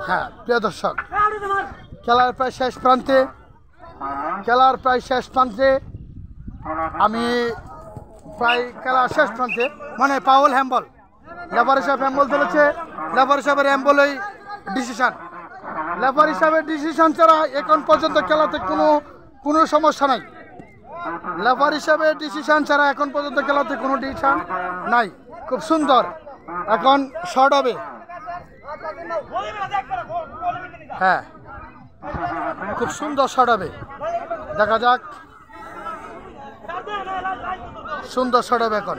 হ্যাঁ প্রিয় দর্শক, খেলার প্রায় শেষ প্রান্তে আমি প্রায় খেলার শেষ প্রান্তে মানে পাউল হ্যাম্বল লেফারি সাহেব হ্যাম্বল চলেছে। লেফারি সাহেবের হ্যাম্বলই ডিসিশন। লেফারি সাহেবের ডিসিশন ছাড়া এখন পর্যন্ত খেলাতে কোনো সমস্যা নাই। লেফারি সাহেবের ডিসিশন ছাড়া এখন পর্যন্ত খেলাতে কোনো ডিসিশন নাই। খুব সুন্দর, এখন শর্ট হবে। হ্যাঁ খুব সুন্দর শট হবে, দেখা যাক। সুন্দর শট হবে, এখন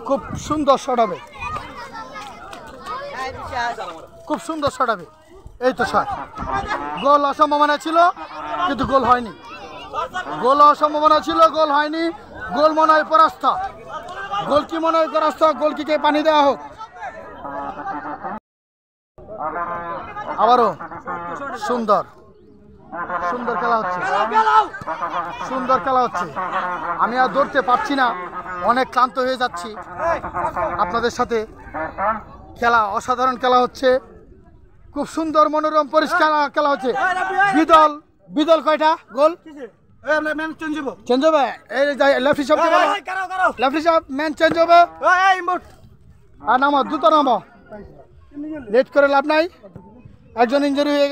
খুব সুন্দর শট হবে, খুব সুন্দর শট হবে। এই তো শট। গোল হওয়ার সম্ভাবনা ছিল কিন্তু গোল হয়নি। গোল হওয়ার সম্ভাবনা ছিল, গোল হয়নি। গোল মনে হয় পরাস্ত। গোল কি মনে হয় পরাস্ত? গোল কি পানি দেওয়া হোক। আবারও সুন্দর সুন্দর খেলা হচ্ছে, সুন্দর খেলা হচ্ছে। আমি আর ধরতে পারছি না, অনেক ক্লান্ত হয়ে যাচ্ছি আপনাদের সাথে। খেলা অসাধারণ খেলা হচ্ছে, খুব সুন্দর মনোরম পরিষ্কার খেলা হচ্ছে। বিদল কয়টা গোল চেঞ্জ হবে? এই লেফটি সাহেব ম্যান চেঞ্জ হবে। আর নামো, দ্রুত নামো, লেট করে লাভ নাই। একজন ইঞ্জুরি হয়ে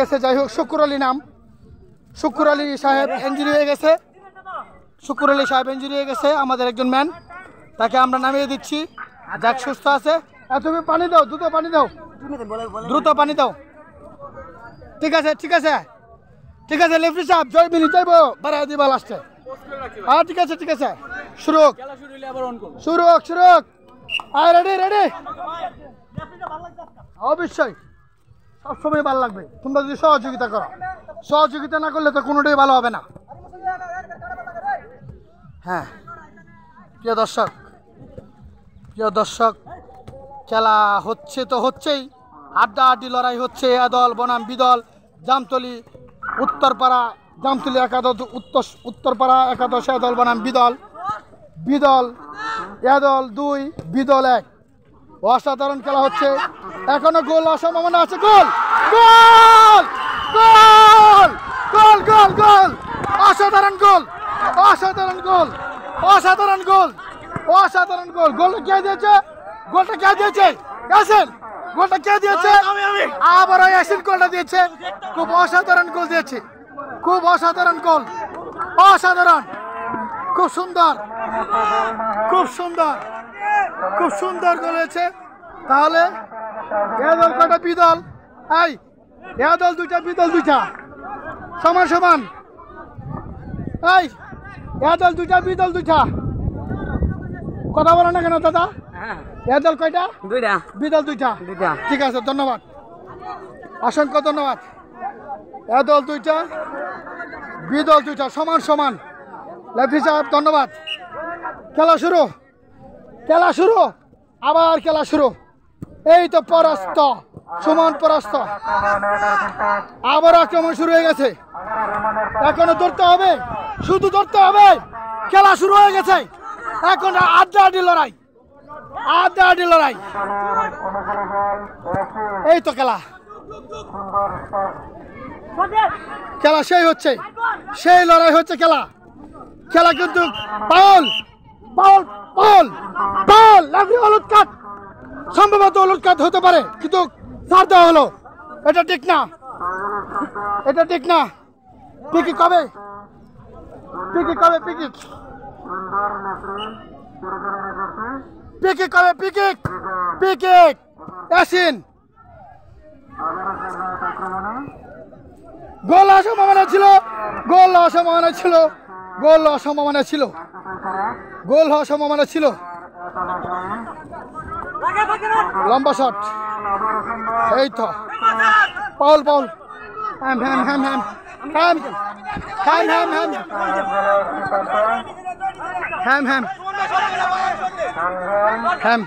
গেছে, যাই হোক। শুকুর আলী নাম, শুকুর আলী সাহেব ইঞ্জুরি হয়ে গেছে। শুকুর আলী সাহেব ইঞ্জুরি হয়ে গেছে, আমাদের একজন ম্যান, তাকে আমরা নামিয়ে দিচ্ছি। যাক, সুস্থ আছে। তুমি পানি দাও, দ্রুত পানি দাও, দ্রুত পানি দাও। ঠিক আছে ঠিক আছে ঠিক আছে। লেফটি সাহেব জয় মিনি যাইব বাড়াই দিবা লাস্টে। হ্যাঁ ঠিক আছে ঠিক আছে। শুরু রেডি। অবশ্যই সবসময় ভালো লাগবে তোমরা যদি সহযোগিতা করো। সহযোগিতা না করলে তো কোনোটাই ভালো হবে না। হ্যাঁ প্রিয় দর্শক, খেলা হচ্ছে তো হচ্ছেই, আড্ডাআড্ডি লড়াই হচ্ছে। এ দল বনাম বিদল, জামতলী উত্তরপাড়া, জামতলী একাদশ উত্তরপাড়া একাদশ, এ দল বনাম বিদল। এ দল 2, বিদল 1। অসাধারণ খেলা হচ্ছে, এখনো গোল হওয়ার সম্ভাবনা আছে। গোল গোল গোল গোল গোল গোল অসাধারণ গোল, অসাধারণ গোল, অসাধারণ গোল, অসাধারণ গোল। গোলটা কে দিয়েছে? গোলটা কে দিয়েছে? গোলটা কে দিয়েছে? আবার ইয়াসিন গোলটা দিয়েছে। খুব অসাধারণ গোল দিয়েছে, খুব অসাধারণ গোল, অসাধারণ, খুব সুন্দর, খুব সুন্দর, খুব সুন্দর গোল হয়েছে। তাহলে এ দল কটা? বিদল, এই এ দল 2টা, বিদল 2টা, সমান সমান। এই এ দল 2টা, বিদল 2টা। কথা বলো না কেন দাদা? এ দল কয়টা? 2টা, বিদল 2টা। ঠিক আছে, ধন্যবাদ, অসংখ্য ধন্যবাদ। এ দল 2টা, বিদল 2টা, সমান সমান। লেফটি সাহেব ধন্যবাদ। খেলা শুরু, খেলা শুরু, আবার খেলা শুরু। এই তো পরাস্ত, সমান পরাস্ত। আবার আক্রমণ শুরু হয়ে গেছে, এখনো ধরতে হবে, শুধু ধরতে হবে। খেলা শুরু হয়ে গেছে, এখন আড্ডাআড্ডি লড়াই, আড্ডাআড্ডি লড়াই। এই তো খেলা, খেলা সেই হচ্ছে, সেই লড়াই হচ্ছে। খেলা কিন্তু পাউল পাউল পাউল পাউল হলুদ কার্ড, সম্ভবত হলুদ কার্ড হতে পারে, কিন্তু ছাড় দেওয়া হলো। এটা ঠিক না, এটা ঠিক না। পিকি কবে? পিকি কবে? পিকি পিকি কবে? পিকি পিকি ইয়াসিন। গোল হওয়ার সম্ভাবনা ছিল, গোল হওয়ার সম্ভাবনা ছিল, গোল হওয়ার সম্ভাবনা ছিল, গোল হওয়ার সম্ভাবনা ছিল। লম্বা শট, এই তো পাউল পাউল। হ্যাম হ্যাম হ্যাম হ্যাম হ্যাম হ্যাম হ্যাম হ্যাম হ্যাম হ্যাম হ্যাম।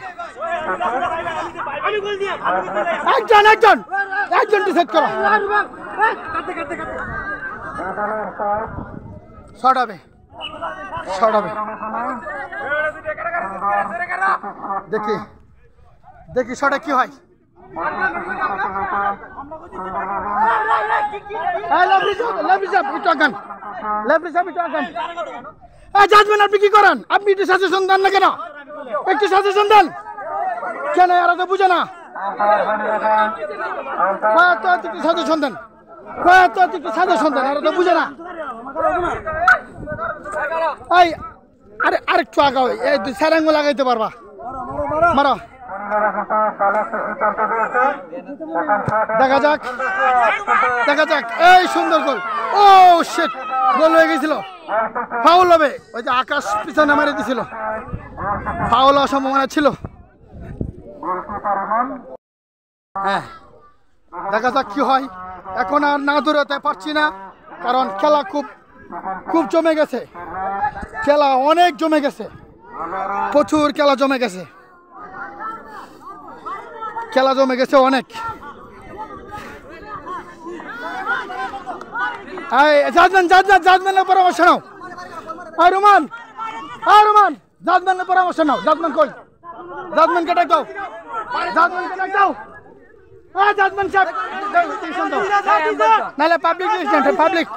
একজন একজন একজন ডিসাইড করো। শট হবে, শট হবে। দেখি দেখি শটে কি হয়। আপনি কি করেন? আপনি একটু সাজেশন দেন না কেন? একটু সাজেশন দেন কেন? এরা তো বুঝে না। সাজেশন দেন, সাজেশন দেন, এরা তো বুঝে না। এই আরে আরেকটু আগাও, এই দুই সাইড আঙ্গুল লাগাইতে পারবা। মারো, দেখা যাক, দেখা যাক। এই সুন্দর গোল। ও শিট, গোল হয়ে গেছিল। ফাউল হবে। ওই যে আকাশ পিছনে মেরে দিছিল, ফাউল হওয়ার সম্ভাবনা ছিল। হ্যাঁ, দেখা যাক কি হয়। এখন আর না দৌড়াতে পারছি না, কারণ খেলা খুব জমে গেছে। খেলা অনেক জমে গেছে, প্রচুর খেলা জমে গেছে, খেলা জমে গেছে অনেক। জাজম্যানের পরামর্শ নাও। রোমান, রোমান, জাজম্যানের পরামর্শ নাও। জাজম্যান কই? জাজম্যানকে ডাক দাও, জাজম্যানকে ডাক দাও। জাজম্যান সাহেব, নাহলে পাবলিক পাবলিক।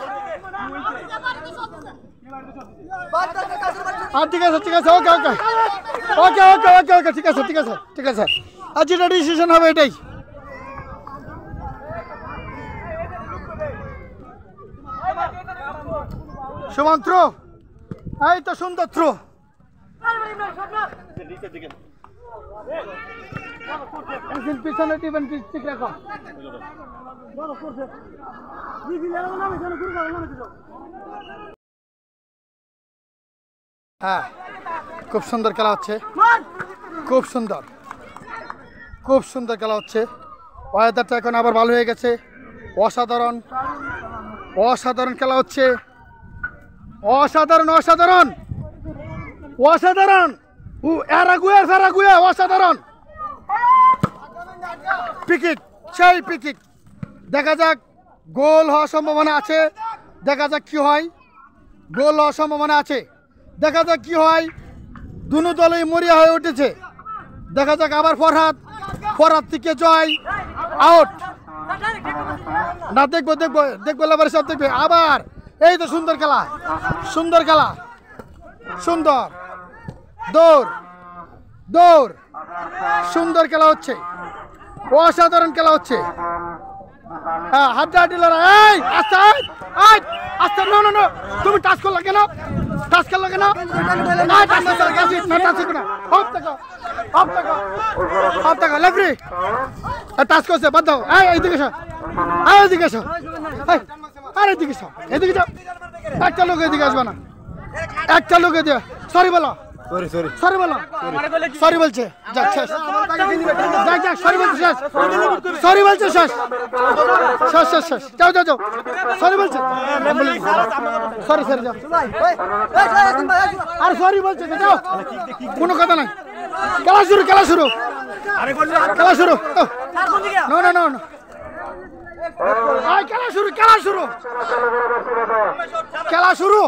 ঠিক আছে, ঠিক আছে, ওকে ওকে ওকে ওকে ওকে ওকে, ঠিক আছে, ঠিক আছে, ঠিক আছে। আজ যেটা ডিসিশন হবে এটাই। সুমন থ্রো, এই তো সুন্দর থ্রো। পিছনে টিফেন ঠিক রাখো। হ্যাঁ, খুব সুন্দর খেলা হচ্ছে, খুব সুন্দর, খুব সুন্দর খেলা হচ্ছে। ওয়েদারটা এখন আবার ভালো হয়ে গেছে। অসাধারণ, অসাধারণ খেলা হচ্ছে, অসাধারণ, অসাধারণ, অসাধারণ। অসাধারণ পিকিক, সেই পিকিক। দেখা যাক, গোল হওয়ার সম্ভাবনা আছে। দেখা যাক কি হয়, গোল হওয়ার সম্ভাবনা আছে। দেখা যাক কি হয়। দুনো দলই মরিয়া হয়ে উঠেছে। দেখা যাক আবার ফরহাদ থেকে জয়, আউট না। দেখবো দেখবো দেখবো, এবার সব দেখবে আবার। এই তো সুন্দর খেলা, সুন্দর খেলা, সুন্দর দৌড়, দৌড়, সুন্দর খেলা হচ্ছে, অসাধারণ খেলা হচ্ছে। হ্যাঁ, হাড্ডাহাড্ডি লড়াই। এই আস্তে আস্তে, নো নো নো, তুমি টাচ করলা কেন? টাচ করলা কেন? লেফরি টাচ করছে, বাদ দাও। এইদিকে এসো, এইদিকে এসো, আর এদিকে এসো, এদিকে যাও। একটা লোক এদিকে আসবে না, একটা লোক এদিকে। সরি বলো, সরি বলো, সরি বলছে। যাক শেষ, যাক যাক, সরি বলছে শেষ, সরি বলছে শেষ, শেষ শেষ শেষ। যাও যাও যাও, সরি বলছে, সরি সরি যাও। আর সরি বলছে, যাও, কোনো কথা নাই। খেলা শুরু, খেলা শুরু, খেলা শুরু। না না না, খেলা শুরু, খেলা শুরু, খেলা শুরু।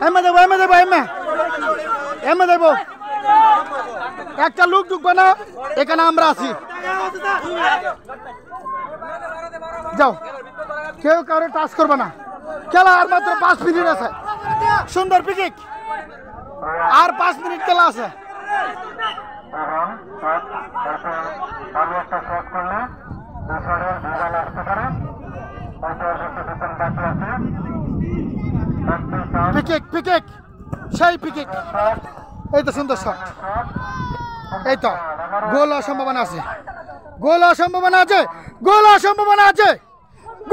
এমে দেবো, এমে দেবো, এমে দেবো। একটা লোক ঢুকবে না, এখানে আমরা আছি। যাও, কেউ কারো টাচ করবে না। খেলা আর মাত্র 5 মিনিট আছে। সুন্দর পিকিক, আর 5 মিনিট খেলা আছে। পিকিক, পিকিক, সেই পিকিক। এই তো সুন্দর শট। এই তো গোল হওয়ার সম্ভাবনা আছে, গোল হওয়ার সম্ভাবনা আছে, গোল হওয়ার সম্ভাবনা আছে।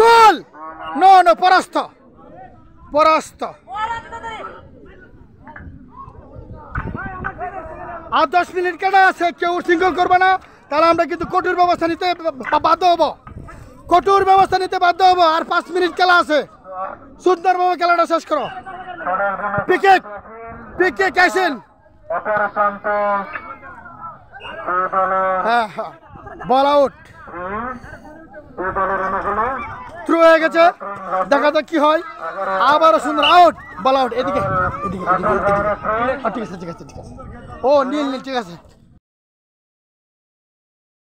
গোল, নো নো, পরাস্ত, পরাস্ত। আর 10 মিনিট কেটে আছে, কেউ সিঙ্গল করবে না, তাহলে আমরা কিন্তু কঠোর ব্যবস্থা নিতে বাধ্য হবো, কঠোর ব্যবস্থা নিতে বাধ্য হবো। আর 5 মিনিট খেলা আছে, সুন্দরভাবে খেলাটা শেষ করো। পিকেট, পিকেট আইসেন। হ্যাঁ হ্যাঁ, বল আউট, থ্রু হয়ে গেছে। দেখা যাক কি হয়। আবারও সুন্দর আউট, বল আউট। এদিকে এদিকে, ঠিক আছে ঠিক আছে ঠিক আছে। ও নীল নীল, ঠিক আছে।